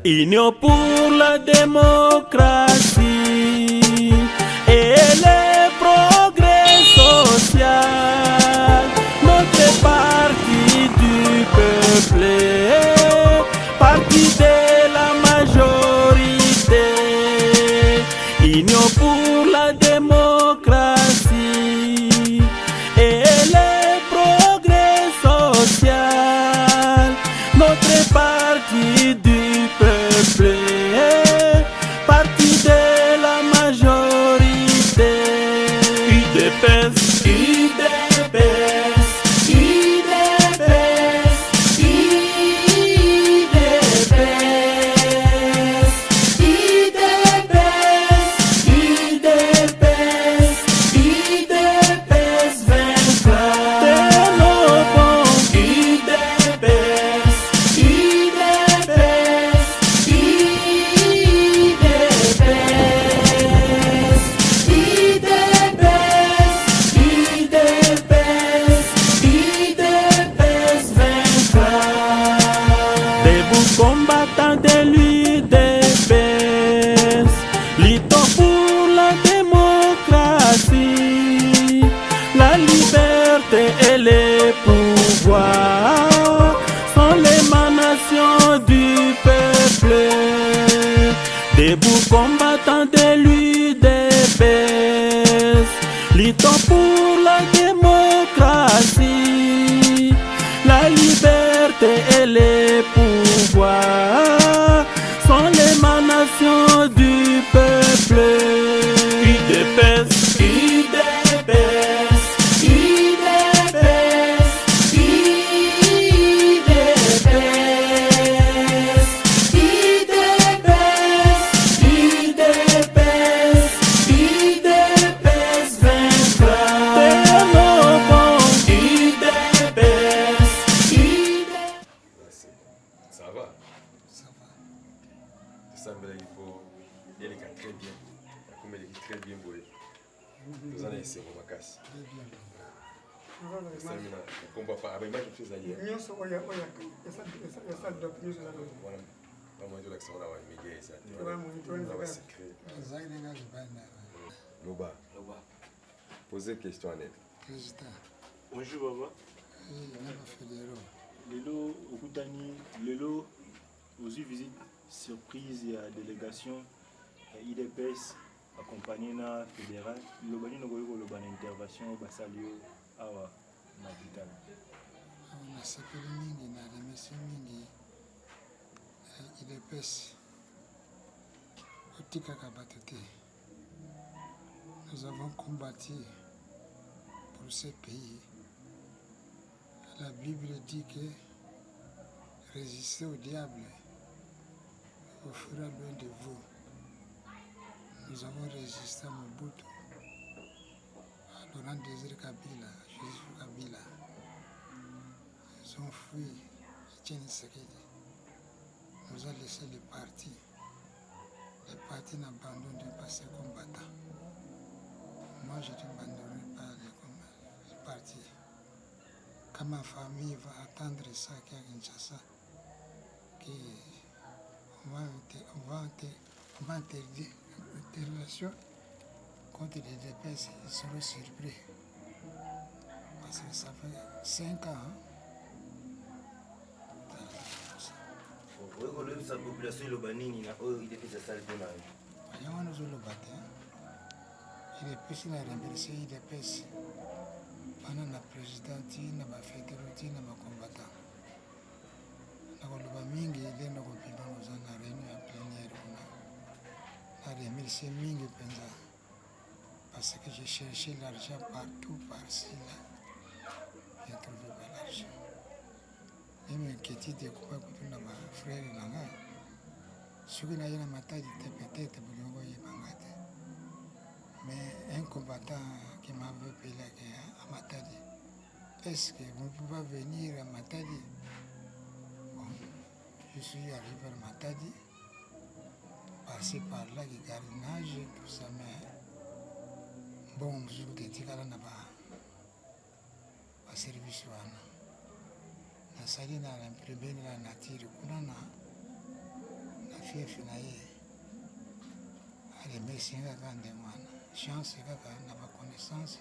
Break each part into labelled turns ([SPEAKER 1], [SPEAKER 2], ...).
[SPEAKER 1] Union pour la démocratie et le progrès social. Notre parti du peuple, parti de la majorité. Union pour la démocratie et le progrès social. Notre parti du peuple, parti de la majorité. UDPS, UDPS, UDPS, UDPS, UDPS, UDPS, UDPS 24. De nos bons UDPS, UDPS, UDPS 24. Debout combattant de l'UDPS, luttons pour la démocratie, la liberté et les pouvoirs sont l'émanation du peuple. Debout combattant de l'UDPS, luttons pour la démocratie, la liberté et les pouvoirs sont l'émanation du peuple. UDPS, UDPS, UDPS, UDPS, UDPS, UDPS 24. De nos bons UDPS,
[SPEAKER 2] Ça va. Ça va. Il faut. Il est très bien. Comme il est très bien beau. Nous en essayons ma casse. Ça me combat pas. Mais moi je fais ça hier. Voilà. Moi je l'accès là. Mais il y a ça. Loba. Posez question à elle.
[SPEAKER 3] Président.
[SPEAKER 4] Bonjour Baba. Lelo Okutani, Lelo aux visite surprise et à délégation IDPS accompagné na fédéral. Lobani no goyo lobana intervention basalio awa na vital.
[SPEAKER 3] On a sapé mingi na remercié mingi IDPS Otika Kabatete. Nous avons combattu pour ce pays. La Bible dit que résister au diable vous fera loin de vous. Nous avons résisté à Mobutu, à Laurent Désiré Kabila, à Joseph Kabila. Ils ont fui Etienne Tshisekedi. Nous avons laissé les partis. Les partis n'abandonnent pas ces combattants. Moi, je n'abandonnerai pas les partis. Quand ma famille va attendre ça qu'à Kinshasa, qu'on va interdire des relations contre les DPS, ils seront surpris. Parce que ça fait 5 ans.
[SPEAKER 5] Sa population lobanini na oyo idepesa salto na
[SPEAKER 3] yango nazoloba te idepesi na remercie idepesi bana na présidenti na bafédérati na bakombata nakoloba mingi nde nakopima koza na réunion ya plénière kuna na remercie mingi mpenza parce que j'ai cherché l'argent partout par-ci là j'ai trouvé pas l'argent. Même inquiétudeekupa kutu na bafrère na ngai soki naye na matadi te peut-être bolingo oyebanga te mais un combattant qui m'avait appelé à Matadi, est-ce que vous pouvez venir à Matadi? Bon, je suis arrivé à Matadi par-ci par-là, le gardiennage, tout ça, mais bon, je vous dis que là, service wana nasali na imprimé la nature kuna na fief na ye alemesi kaka nde mwana chance kaka na baconnaissance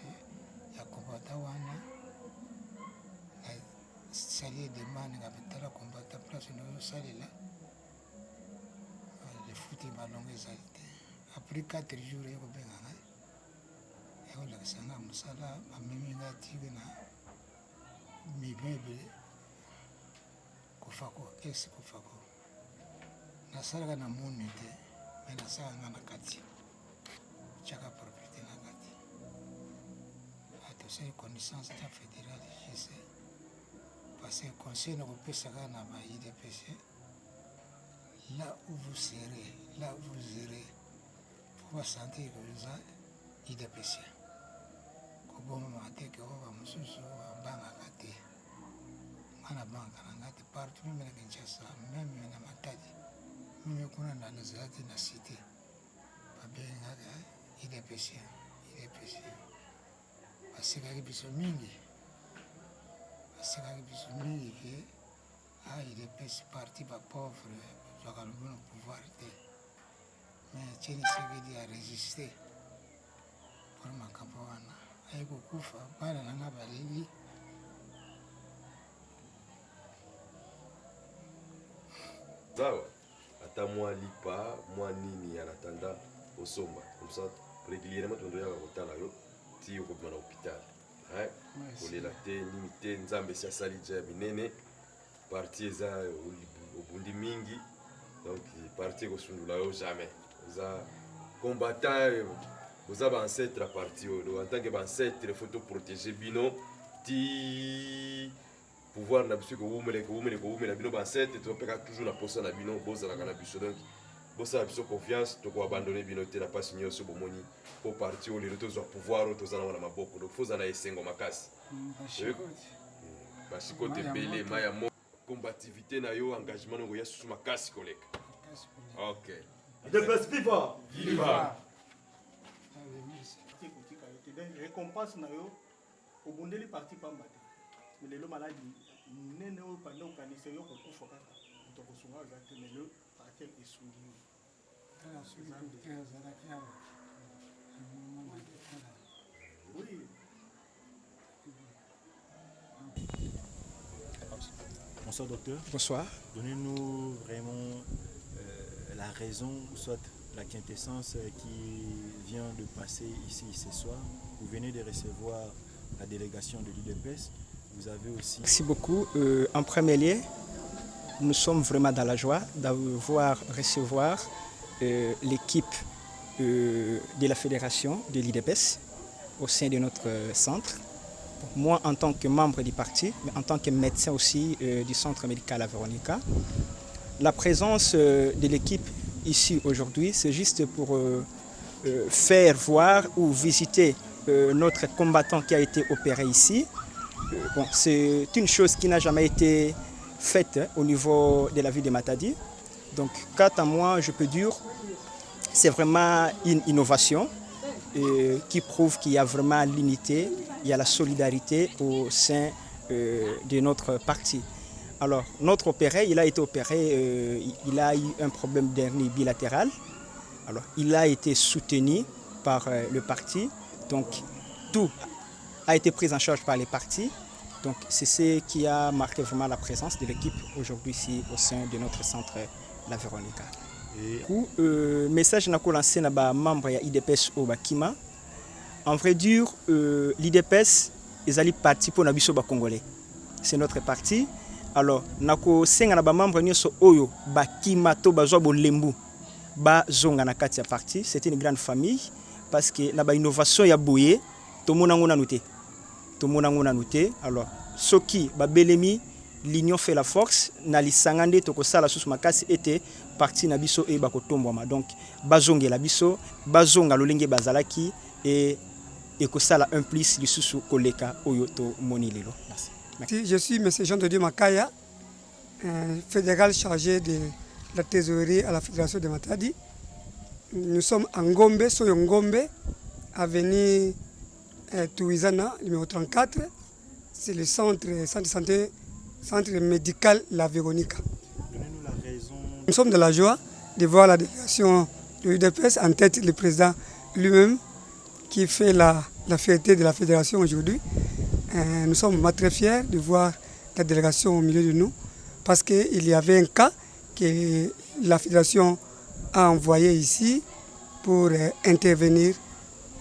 [SPEAKER 3] ya kombata wana nasali demande nga betala kombata place nayosalela lefuti balongo ezali te après 4 jours ekobenga ngai ekolakisa nga mosala bamemi nga tike na milio ebele kofako esi kofako nasalaka na moni te me nasalaka nga na kati tiaka propriété na kati atosali connaissance ta fédérale jc parce que conseil na kopesaka na ba idps là où vous serez là où vous irez po basentir que eza idps kobomama te ke oyo bamosusu babangaka te nga na bangaka na nga te partout meme na kinshasa meme na matadi meme kuna na nazala te na cité babengaka idps basekaki biso mingi ke idps parti bapauvre zwaka lobono pouvoir te mais tieni sekedi aresiste mpona makambo wana aye kokufa bana na nga baleli
[SPEAKER 2] sawa ata mwa lipa mwa nini en attendant osomba comme ça régulièrement tondoyaka kotala yo ti okobima na hôpital kolela te nini te nzambe esi asali ja ya minene parti eza obundi mingi donc parti ekosundula yo jamais oza combattant oza baancetre ya parti oyo en tant que baancetre faut toprotéger bino ti pouvoir na biso kowumela bino baancetre topeka toujours na posa na bino bozalaka na biso donc bosala biso confiance tokoabandone bino te na mpasi nyonso bomoni po parti oyo lelo tozwa pouvoir oyo toza nango na maboko donc fo ozala na esengo makasi basikote ebele ma ya combativité na yo engagement nango ya susu makasi koleka ok
[SPEAKER 5] IDPS viva
[SPEAKER 2] viva
[SPEAKER 6] récompense na yo obundeli parti pamba te mais lelo maladi nene oyo panda okanisa yo kokufa kaka moto kosunga aza te mais lelo parti esungi oui.
[SPEAKER 4] Bonsoir docteur.
[SPEAKER 7] Bonsoir.
[SPEAKER 4] Donnez-nous vraiment la raison, soit la quintessence qui vient de passer ici ce soir. Vous venez de recevoir la délégation de l'IDPS. Vous avez aussi...
[SPEAKER 7] Merci beaucoup. En premier lieu, nous sommes vraiment dans la joie d'avoir recevoir l'équipe de la fédération de l'IDPS au sein de notre centre. Moi, en tant que membre du parti, mais en tant que médecin aussi du centre médical à Véronica, la présence de l'équipe ici aujourd'hui, c'est juste pour faire voir ou visiter notre combattant qui a été opéré ici. Bon, c'est une chose qui n'a jamais été faite au niveau de la ville de Matadi. Donc, quant à moi, je peux dire c'est vraiment une innovation qui prouve qu'il y a vraiment l'unité, il y a la solidarité au sein de notre parti. Alors, notre opéré, il a été opéré, il a eu un problème d'hernie bilatérale. Alors, il a été soutenu par le parti. Donc, tout a été pris en charge par les partis. Donc, c'est ce qui a marqué vraiment la présence de l'équipe aujourd'hui ici au sein de notre centre La Véronica. Et message n'a lancé na ba membre ya IDPS au Bakima. En vrai dire, l'IDPS est allé parti pour na biso ba congolais. C'est notre parti. Alors, nako senga na ba membre nyoso oyo Bakima to bazwa bolembu ba zonga na kati ya parti. C'est une grande famille parce que na ba innovation ya boye to mona ngona noté. To mona ngona noté. Alors, soki ba belemi l'union fait la force na lisangande to ko sala susu makasi était parti na biso e bakotomboma. Donc bazonge la biso bazonga lolenge bazalaki et ko sala un plus lisusu koleka oyo to moni lelo. Merci.
[SPEAKER 8] Je suis M. Jean de Dieu Makaya, fédéral chargé de la trésorerie à la Fédération de Matadi. Nous sommes à Ngombe, Soyo Ngombe, avenue Touizana, numéro 34. C'est le centre santé, centre médical La Véronica.
[SPEAKER 4] Donnez-nous la raison.
[SPEAKER 8] Nous sommes de la joie de voir la délégation de l'UDPS, en tête le président lui-même, qui fait la fierté de la fédération aujourd'hui. Nous sommes vraiment très fiers de voir la délégation au milieu de nous, parce qu'il y avait un cas que la fédération a envoyé ici pour intervenir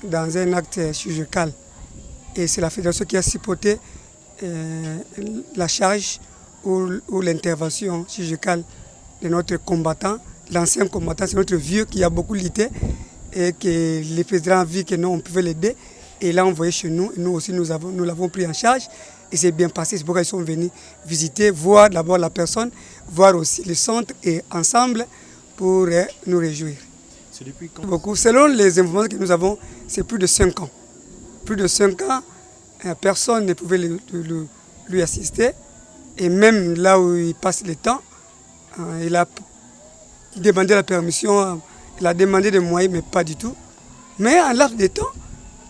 [SPEAKER 8] dans un acte chirurgical. Et c'est la fédération qui a supporté la charge ou l'intervention chirurgicale de notre combattant, l'ancien combattant, c'est notre vieux qui a beaucoup lutté et que le président a vu que nous, on pouvait l'aider. Et il l'a envoyé chez nous. Et nous aussi, nous l'avons pris en charge. Et c'est bien passé. C'est pourquoi ils sont venus visiter, voir d'abord la personne, voir aussi le centre et ensemble pour nous réjouir.
[SPEAKER 6] C'est depuis quand?
[SPEAKER 8] Beaucoup. Selon les informations que nous avons, c'est plus de 5 ans. Plus de 5 ans, personne ne pouvait lui assister. Et même là où il passe le temps, il a demandé la permission, il a demandé des moyens, mais pas du tout. Mais en laps de temps,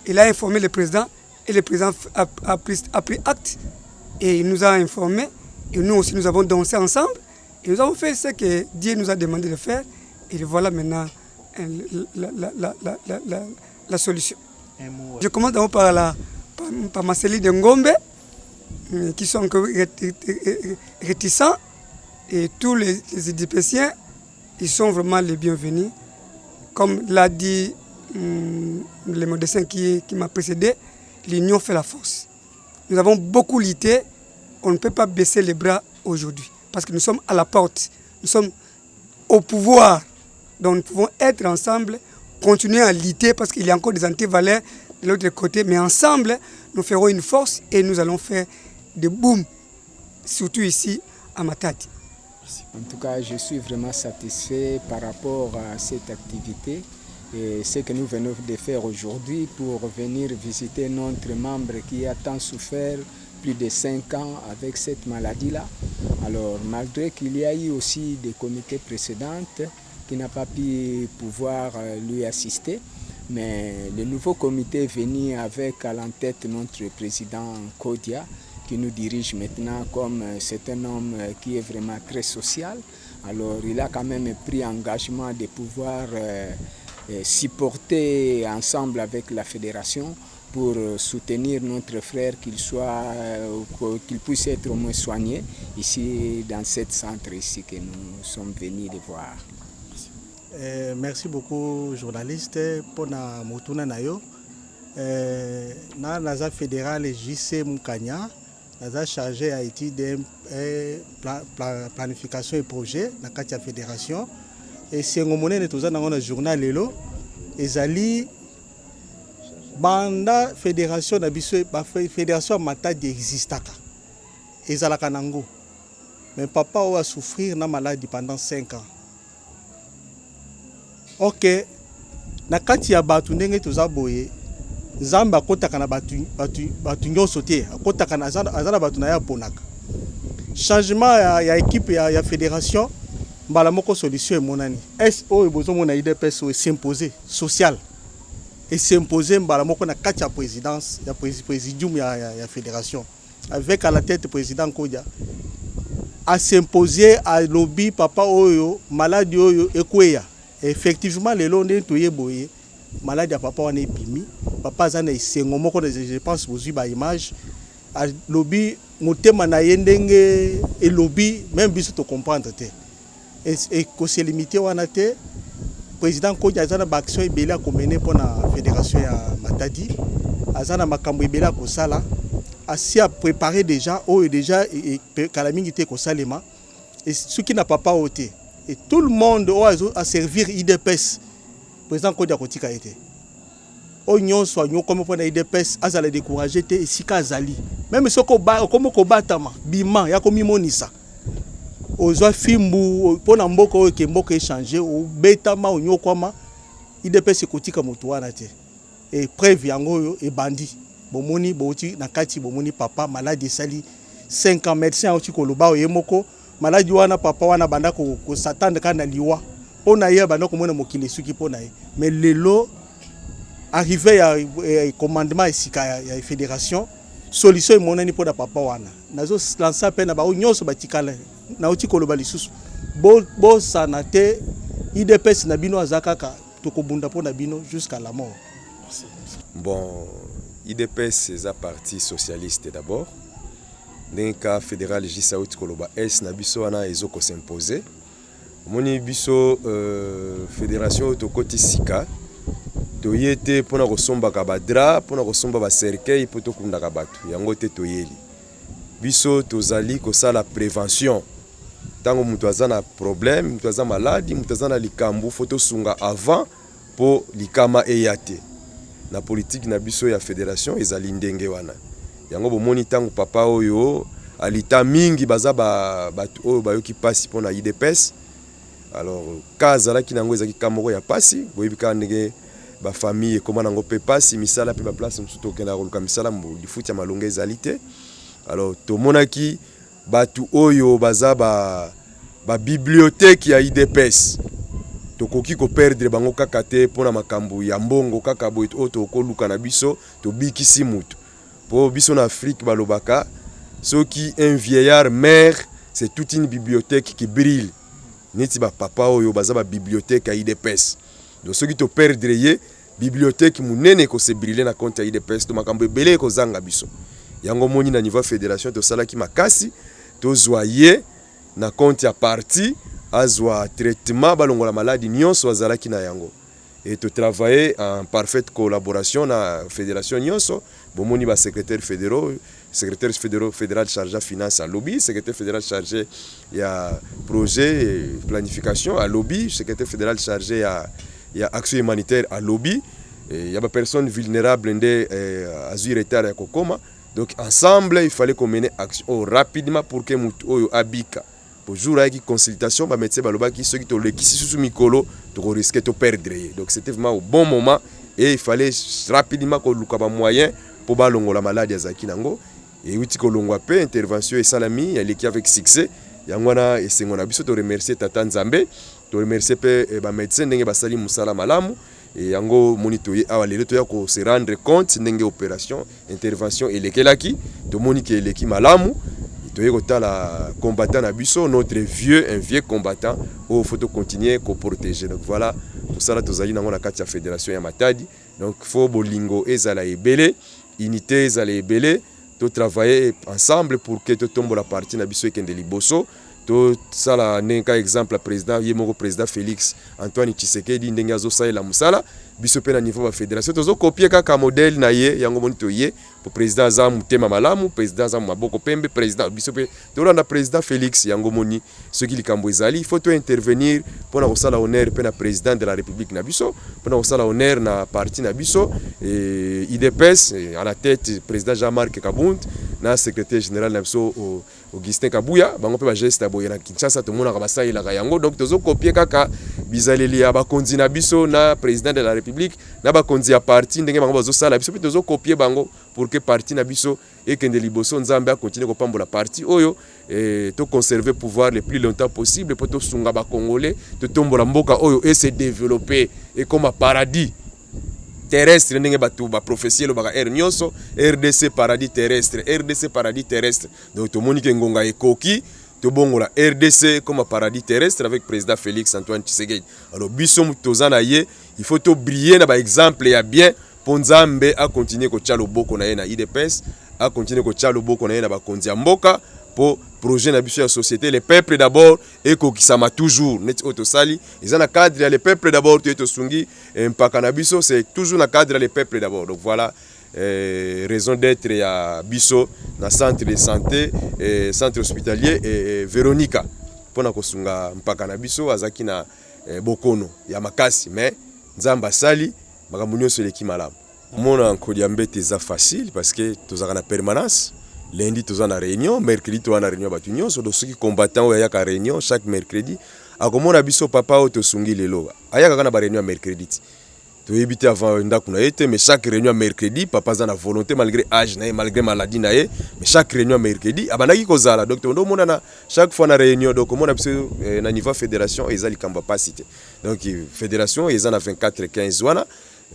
[SPEAKER 8] il a informé le président et le président a pris acte et il nous a informés. Et nous aussi, nous avons dansé ensemble et nous avons fait ce que Dieu nous a demandé de faire. Et voilà maintenant la solution. Je commence d'abord par Marceli de Ngombe, qui sont encore réticents. Et tous les Édipéciens, ils sont vraiment les bienvenus. Comme l'a dit le médecin qui m'a précédé, l'union fait la force. Nous avons beaucoup lutté, on ne peut pas baisser les bras aujourd'hui, parce que nous sommes à la porte, nous sommes au pouvoir, donc nous pouvons être ensemble, continuer à lutter, parce qu'il y a encore des antivaleurs de l'autre côté, mais ensemble, nous ferons une force et nous allons faire des booms, surtout ici à Matadi.
[SPEAKER 7] En tout cas, je suis vraiment satisfait par rapport à cette activité et ce que nous venons de faire aujourd'hui pour venir visiter notre membre qui a tant souffert, plus de 5 ans avec cette maladie-là. Alors, malgré qu'il y a eu aussi des comités précédents qui n'ont pas pu pouvoir lui assister, mais le nouveau comité est venu avec à l'en-tête notre président Kodia, qui nous dirige maintenant comme c'est un homme qui est vraiment très social. Alors il a quand même pris engagement de pouvoir supporter ensemble avec la fédération pour soutenir notre frère, qu'il puisse être au moins soigné ici dans ce centre ici que nous sommes venus de voir.
[SPEAKER 6] Merci beaucoup journaliste pour na motuna nayo. Na naza fédéral JC Mukanya. Nous avons chargé à étudier planification et projet dans la fédération. Et si on a un journal, ezali banda fédération na biso fédération Matadi existaka. Ezalaka nango. Mais papa a souffrir na maladie pendant 5 ans. OK. Na kati ya batu ndenge toza boye. Nzambe akotaka na batu nyonso te, akotaka na azana batu na ya ponaka. Changement ya équipe ya fédération, mbala moko solution emonani. SO ebozo mona IDPS s'imposer social. Et s'imposer mbala moko na kati ya présidence, ya présidium ya fédération. Avec à la tête président Kodia. A s'imposer à lobby papa oyo, malade oyo ekweya. Effectivement les londe toye boye. Maladie à papa on est bimi papa zana isengo moko je pense vous ba image à lobby motema na yendenge et lobby même biso to comprendre te et ko se limiter wana te président ko azana ba action ebela ko mener pour na fédération ya Matadi azana makambo ebela ko sala asi a préparé déjà ou déjà kala mingi te ko salema et ce qui n'a pas ôté et tout le monde a servir IDPS. Président Kodia Kotika été. Onyon soit nyon comme pour IDPS azala décourager te sika azali. Même ce ko ba comme ko batama bima ya komi monisa. Ozwa fimbu pona mboko ke mboko échanger o betama onyon kwama IDPS kotika moto wana te. Et preuve yango e bandi. Bomoni boti na kati bomoni papa malade sali 5 ans médecin oti ko loba oyemoko malade wana papa wana banda ko satande kana liwa. On a eu un mokili suki pona mais lelo arrivé à commandement ici à la fédération solution monani pour papa wana nazo lancer peine ba nyonso batikala na oti koloba lisusu bo sanate IDPS na bino azakaka tokobunda po na bino jusqu'à la mort.
[SPEAKER 2] Bon, IDPS c'est un parti socialiste d'abord. Dans cas fédéral Jisaout Koloba S na biso ana ezoko s'imposer. Moni biso fédération tokoti sika toyete pona kosomba ka badra pona kosomba ba cercueil poto kunda ka batu yango te toyeli. Biso tozali kosala prévention. Tango mutu aza na problème, mutu aza malade, mutu aza na likambu photo sunga avant po likama eyate. Na politique na biso ya fédération ezali ndenge wana. Yango bomoni tango papa oyo alita mingi baza batu oyo bayoki pasi pona IDPS. Alors kaza ki nango ezaki kamoko ya pasi, boyebika ndenge ba famille koma nango pe pasi misala pe ba place msuto kenda koluka misala mbo difuti ya malonga ezali te. Alors tomonaki batu oyo baza ba bibliothèque ya IDPS. Tokoki ko perdre bango kaka te pona makambu ya mbongo kaka boy to ko luka na biso to bikisi mutu. Po biso na Afrique balobaka soki un vieillard meurt, c'est toute une bibliothèque qui brille. Neti ba papa oyo baza ba bibliothèque ya IDPS. Donc soki to perdre ye bibliothèque munene ko se briller na compte ya IDPS to makambu ebele ko zanga biso. Yango moni na niveau fédération to salaki makasi to zoyer na compte ya parti azwa traitement balongola maladie nyonso azalaki na yango. Et to travailler en parfaite collaboration na fédération nyonso bomoni ba secrétaire fédéral chargé à finance à lobby, secrétaire fédéral chargé ya projet et planification à lobby, secrétaire fédéral chargé à action humanitaire à lobby, et y a ba personnes vulnérables ndé azui retard ya kokoma. Donc ensemble il fallait qu'on mène action rapidement pour que mutu oyo abika. Pour jour avec consultation ba médecin baloba ki ceux qui to le kisi sous mikolo to risquer to perdre. Donc c'était vraiment au bon moment et il fallait rapidement qu'on luka ba moyen pour balongo la maladie azaki nango et uti ko longwa pe intervention et salami ya leki avec succès yangwana et sengona biso to remercier tata Nzambe to remercier pe ba médecin ndenge basali musala malamu et yango monitoyer awa lelo to ya ko se rendre compte ndenge opération intervention elekelaki to monike eleki malamu to yeko la combattant na biso notre un vieux combattant au faut continuer ko protéger. Donc voilà pour ça là tozali nango na kati ya fédération ya Matadi. Donc faut bolingo ezala ebele unité ezala ebele to travailler ensemble pour que to tombe la partie na biso ekende liboso. To sala nenka exemple président yemoko président Félix Antoine Tshisekedi ndenge azo salela musala biso pe na niveau ba fédération tozo copier kaka modèle na ye yango monito ye pour président za mutema malamu président za maboko pembe président biso pe to landa président Félix yango moni ce qui likambo ezali il faut to intervenir pour na kosala honneur pe na président de la République na biso pour na kosala honneur na parti na biso et IDPS à la tête président Jean-Marc Kabund na secrétaire général na biso Augustin Kabuya bango pe ba geste boye na Kinshasa to mona ka basaila ka yango donc tozo copier kaka bizaleli ya bakonzi na biso na président de la République na bakonzi ya parti ndenge bango bazo sala biso pe tozo copier bango pour que parti na biso ekende liboso Nzambe a continuer ko pambola parti oyo et to conserver pouvoir le plus longtemps possible pour to sunga ba congolais to tombola mboka oyo et se développer et comme un paradis terrestre ndenge batu ba prophétie lo baka nyonso RDC paradis terrestre donc to monique ngonga ekoki to bongola RDC comme un paradis terrestre avec président Félix Antoine Tshisekedi. Alors biso mutozana ye il faut to briller na ba exemple ya bien pour Nzambe a continuer ko tchalo boko na ye na IDPS a continuer ko tchalo boko na ye na ba konzi ya mboka pour projet na biso ya société le peuple d'abord et kokisama toujours net otosali ils na cadre le peuple d'abord to sungi mpaka na biso c'est toujours na cadre le peuple d'abord. Donc voilà raison d'être ya biso na centre de santé centre hospitalier et Véronica pona kosunga mpaka na biso azaki na bokono ya makasi mais Nzamba sali makambo nyonso leki malamu mona nkodi mbete za facile parce que tozaka na permanence. Lundi toza na réunion, mercredi toza na réunion batu nyonso do soki combattant oya ka réunion chaque mercredi akomona biso papa o to sungi lelo ayaka kana ba réunion mercredi to yebite avant ndakuna ete mais chaque réunion mercredi papa za na volonté malgré âge na malgré maladie na ye mais chaque réunion mercredi abanaki kozala donc ndo mona na chaque fois na réunion donc mona biso na niveau fédération ezali kamba pas cité donc fédération ezana 24 15 wana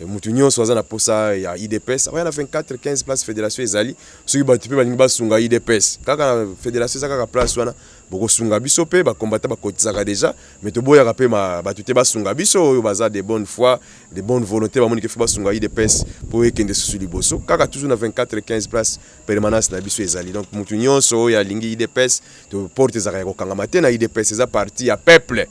[SPEAKER 2] mutu nyonso aza na posa ya IDPS oya na 24 15 place fédération ezali soki bato mpe balingi basunga IDPS kaka na fédération eza kaka place wana bokosunga biso mpe bakombata bakotizaka déjà mais toboyaka mpe bato te basunga biso oyo baza de bonne foi de bonne volonté bamoniki fe basunga IDPS mpo ekende susu liboso kaka toujours na 24 15 place permanence na biso ezali donc mutu nyonso oyo alingi IDPS to porte ezaka ya kokangama te na IDPS eza parti ya peuple.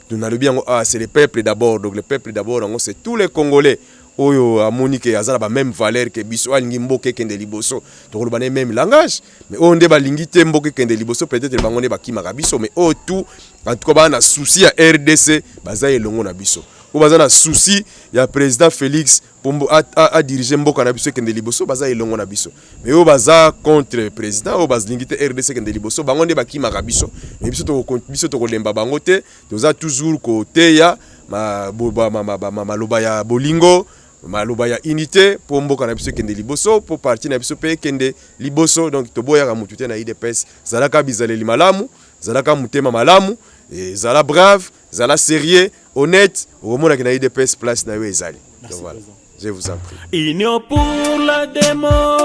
[SPEAKER 2] C'est le peuple d'abord, donc le peuple d'abord, c'est tous les Congolais. Oyo amoni ke azala ba même valeur que biso alingi mboke kende liboso to ko bana même langage mais on déba lingi te mboke kende liboso peut-être bango ne bakima biso mais o tout en tout cas bana souci ya RDC baza elongo na biso o baza na souci ya président Félix Pombo a diriger mboka na biso kende liboso baza elongo na biso mais o baza contre président o baz lingi te RDC kende liboso bango ne bakima biso mais biso to ko lemba bango te toza toujours côté ya maloba ya bolingo maloba ya unité pour mboka na biso kende liboso pour parti na biso pe kende liboso donc toboyaka mutu te na IDPS zalaka bizaleli malamu zalaka mutema malamu et zala brave zala sérieux honnête omona ke na IDPS place na yo ezali donc voilà je vous en prie.
[SPEAKER 1] Union pour la démocratie.